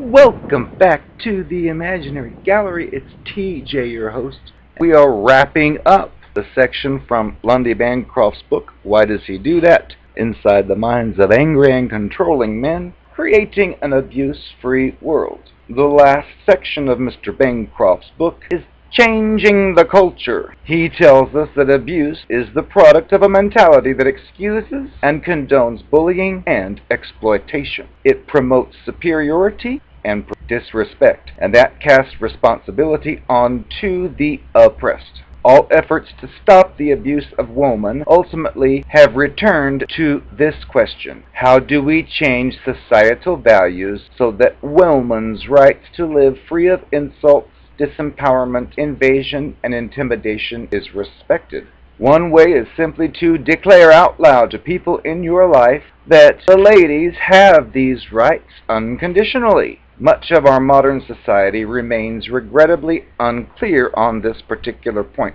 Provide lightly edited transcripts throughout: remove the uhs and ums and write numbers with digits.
Welcome back to the Imaginary Gallery. It's TJ, your host. We are wrapping up the section from Lundy Bancroft's book, Why Does He Do That? Inside the Minds of Angry and Controlling Men, Creating an Abuse-Free World. The last section of Mr. Bancroft's book is Changing the Culture. He tells us that abuse is the product of a mentality that excuses and condones bullying and exploitation. It promotes superiority and disrespect, and that casts responsibility onto the oppressed. All efforts to stop the abuse of women ultimately have returned to this question: how do we change societal values so that women's rights to live free of insults, disempowerment, invasion, and intimidation is respected? One way is simply to declare out loud to people in your life that the ladies have these rights unconditionally. Much of our modern society remains regrettably unclear on this particular point.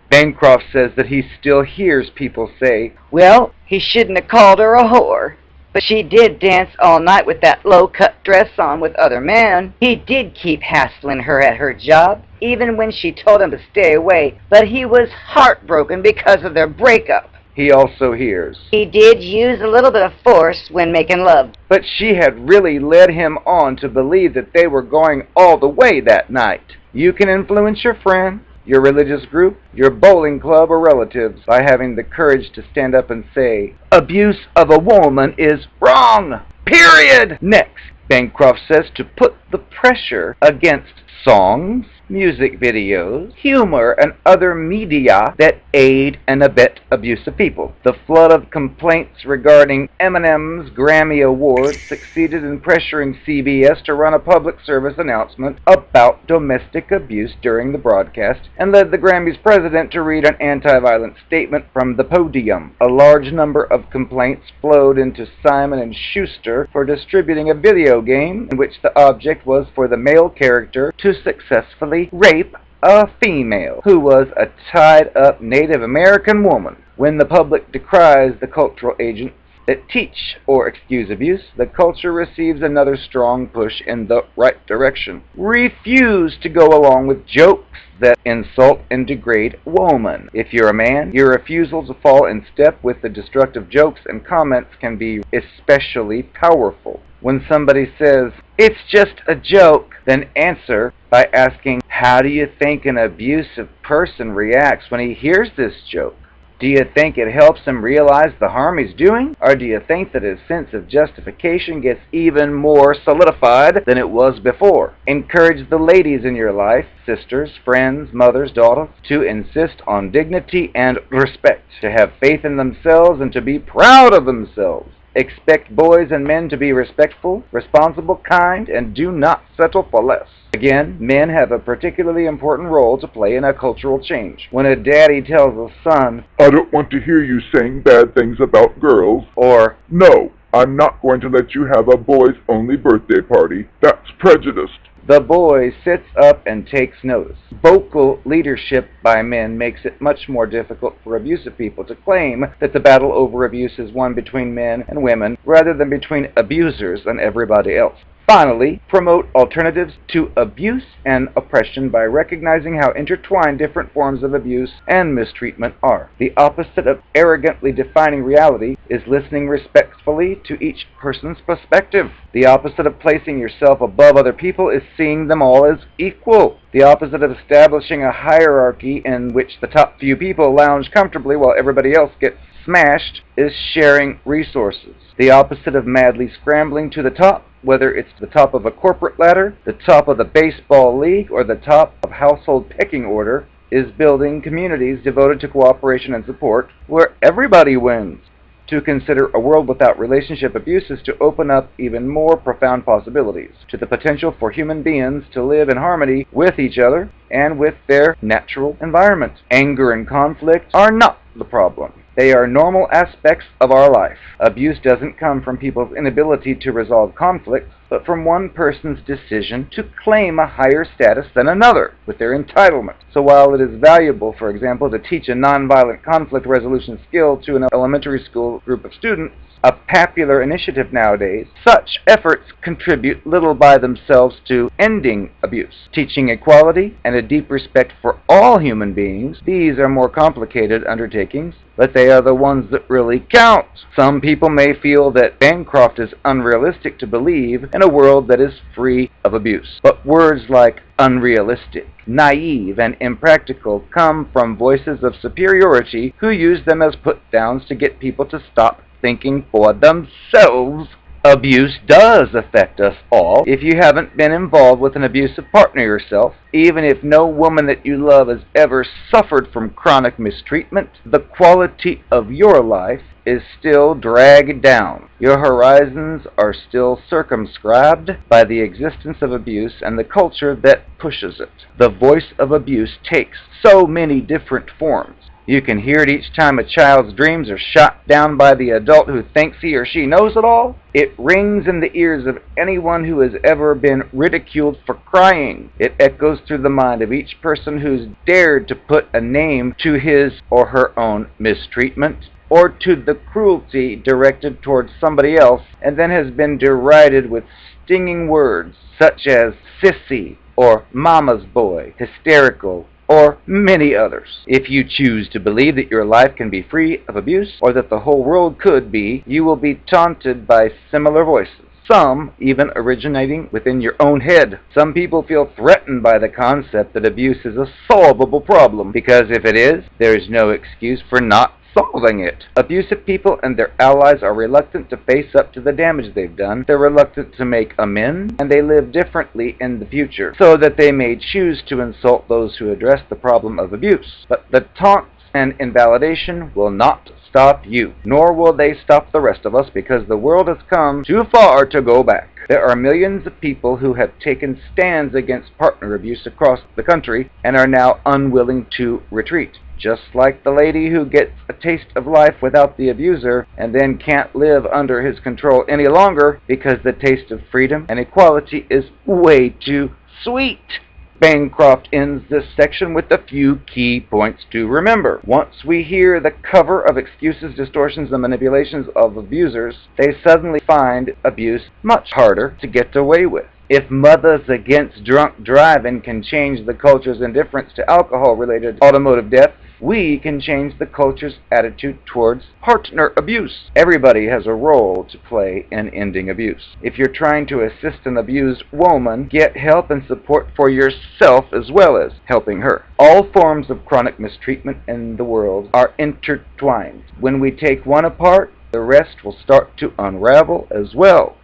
Bancroft says that he still hears people say, "Well, he shouldn't have called her a whore, but she did dance all night with that low-cut dress on with other men. He did keep hassling her at her job, even when she told him to stay away, but he was heartbroken because of their breakup." He also hears, "He did use a little bit of force when making love, but she had really led him on to believe that they were going all the way that night." You can influence your friend, your religious group, your bowling club, or relatives by having the courage to stand up and say, abuse of a woman is wrong, period. Next, Bancroft says to put the pressure against songs, music videos, humor, and other media that aid and abet abuse of people. The flood of complaints regarding Eminem's Grammy Award succeeded in pressuring CBS to run a public service announcement about domestic abuse during the broadcast and led the Grammy's president to read an anti-violence statement from the podium. A large number of complaints flowed into Simon & Schuster for distributing a video game in which the object was for the male character to successfully rape a female who was a tied-up Native American woman. When the public decries the cultural agents that teach or excuse abuse, the culture receives another strong push in the right direction. Refuse to go along with jokes that insult and degrade women. If you're a man, your refusal to fall in step with the destructive jokes and comments can be especially powerful. When somebody says, "It's just a joke," then answer by asking, how do you think an abusive person reacts when he hears this joke? Do you think it helps him realize the harm he's doing? Or do you think that his sense of justification gets even more solidified than it was before? Encourage the ladies in your life, sisters, friends, mothers, daughters, to insist on dignity and respect, to have faith in themselves and to be proud of themselves. Expect boys and men to be respectful, responsible, kind, and do not settle for less. Again, men have a particularly important role to play in a cultural change. When a daddy tells a son, "I don't want to hear you saying bad things about girls," or "No, I'm not going to let you have a boys-only birthday party," that's prejudiced. the boy sits up and takes notice. Vocal leadership by men makes it much more difficult for abusive people to claim that the battle over abuse is one between men and women rather than between abusers and everybody else. Finally, promote alternatives to abuse and oppression by recognizing how intertwined different forms of abuse and mistreatment are. The opposite of arrogantly defining reality is listening respectfully to each person's perspective. The opposite of placing yourself above other people is seeing them all as equal. The opposite of establishing a hierarchy in which the top few people lounge comfortably while everybody else gets smashed is sharing resources. The opposite of madly scrambling to the top, whether it's the top of a corporate ladder, the top of the baseball league, or the top of household pecking order, is building communities devoted to cooperation and support where everybody wins. To consider a world without relationship abuse is to open up even more profound possibilities to the potential for human beings to live in harmony with each other and with their natural environment. Anger and conflict are not the problem. They are normal aspects of our life. Abuse doesn't come from people's inability to resolve conflicts, but from one person's decision to claim a higher status than another with their entitlement. So while it is valuable, for example, to teach a nonviolent conflict resolution skill to an elementary school group of students, a popular initiative nowadays, such efforts contribute little by themselves to ending abuse. Teaching equality and a deep respect for all human beings, these are more complicated undertakings, but they are the ones that really count. Some people may feel that Bancroft is unrealistic to believe in a world that is free of abuse. But words like unrealistic, naive, and impractical come from voices of superiority who use them as put-downs to get people to stop thinking for themselves. Abuse does affect us all. If you haven't been involved with an abusive partner yourself, even if no woman that you love has ever suffered from chronic mistreatment, the quality of your life is still dragged down. Your horizons are still circumscribed by the existence of abuse and the culture that pushes it. The voice of abuse takes so many different forms. You can hear it each time a child's dreams are shot down by the adult who thinks he or she knows it all. It rings in the ears of anyone who has ever been ridiculed for crying. It echoes through the mind of each person who's dared to put a name to his or her own mistreatment, or to the cruelty directed towards somebody else, and then has been derided with stinging words such as sissy or mama's boy, hysterical, or many others. If you choose to believe that your life can be free of abuse, or that the whole world could be, you will be taunted by similar voices, some even originating within your own head. Some people feel threatened by the concept that abuse is a solvable problem, because if it is, there is no excuse for not solving it. Abusive people and their allies are reluctant to face up to the damage they've done. They're reluctant to make amends, and they live differently in the future, so that they may choose to insult those who address the problem of abuse. But the taunts and invalidation will not stop you, nor will they stop the rest of us, because the world has come too far to go back. There are millions of people who have taken stands against partner abuse across the country and are now unwilling to retreat. Just like the lady who gets a taste of life without the abuser and then can't live under his control any longer because the taste of freedom and equality is way too sweet. Bancroft ends this section with a few key points to remember. Once we hear the cover of excuses, distortions, and manipulations of abusers, they suddenly find abuse much harder to get away with. If Mothers Against Drunk Driving can change the culture's indifference to alcohol-related automotive death, we can change the culture's attitude towards partner abuse. Everybody has a role to play in ending abuse. If you're trying to assist an abused woman, get help and support for yourself as well as helping her. All forms of chronic mistreatment in the world are intertwined. When we take one apart, the rest will start to unravel as well.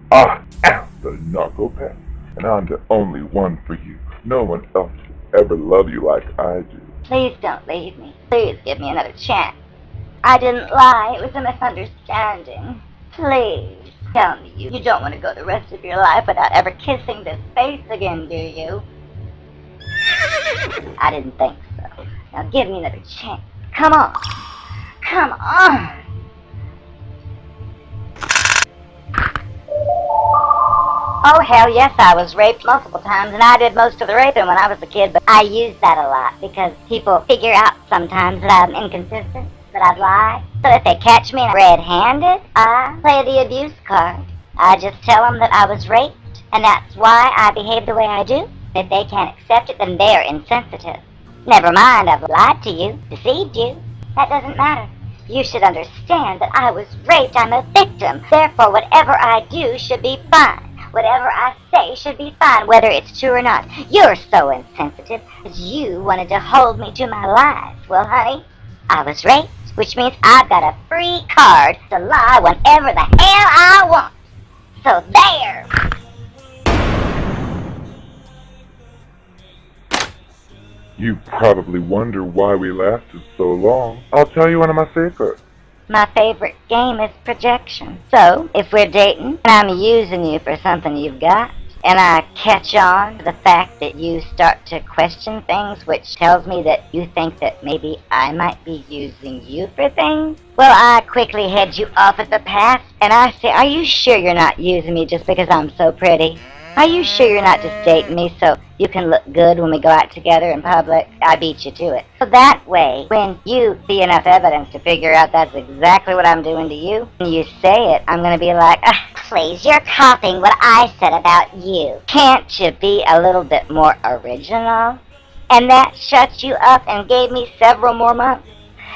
I am the Narcopath, and I'm the only one for you. No one else will ever love you like I do. Please don't leave me. Please give me another chance. I didn't lie. It was a misunderstanding. Please tell me you don't want to go the rest of your life without ever kissing this face again, do you? I didn't think so. Now give me another chance. Come on. Come on. Oh, hell yes, I was raped multiple times, and I did most of the raping when I was a kid, but I use that a lot because people figure out sometimes that I'm inconsistent, that I lie. So if they catch me red-handed, I play the abuse card. I just tell them that I was raped, and that's why I behave the way I do. If they can't accept it, then they're insensitive. Never mind, I've lied to you, deceived you. That doesn't matter. You should understand that I was raped. I'm a victim. Therefore, whatever I do should be fine. Whatever I say should be fine, whether it's true or not. You're so insensitive because you wanted to hold me to my lies. Well, honey, I was raped, which means I've got a free card to lie whenever the hell I want. So there! You probably wonder why we lasted so long. I'll tell you one of my secrets. My favorite game is projection. So, if we're dating and I'm using you for something you've got, and I catch on to the fact that you start to question things, which tells me that you think that maybe I might be using you for things, well, I quickly head you off at the pass, and I say, are you sure you're not using me just because I'm so pretty? Are you sure you're not just dating me so you can look good when we go out together in public? I beat you to it. So that way, when you see enough evidence to figure out that's exactly what I'm doing to you, and you say it, I'm going to be like, please, you're copying what I said about you. Can't you be a little bit more original? And that shut you up and gave me several more months.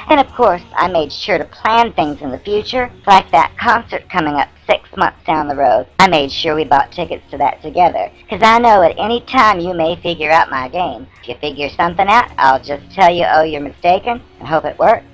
And of course, I made sure to plan things in the future, like that concert coming up 6 months down the road. I made sure we bought tickets to that together, because I know at any time you may figure out my game. If you figure something out, I'll just tell you, oh, you're mistaken, and hope it works.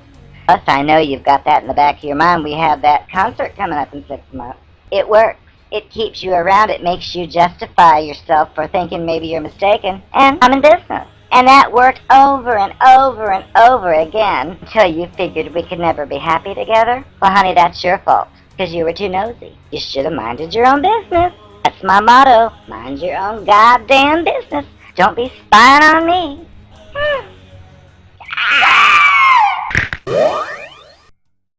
Plus, I know you've got that in the back of your mind. We have that concert coming up in 6 months. It works. It keeps you around. It makes you justify yourself for thinking maybe you're mistaken. And I'm in business. And that worked over and over and over again until you figured we could never be happy together. Well, honey, that's your fault, because you were too nosy. You should have minded your own business. That's my motto. Mind your own goddamn business. Don't be spying on me.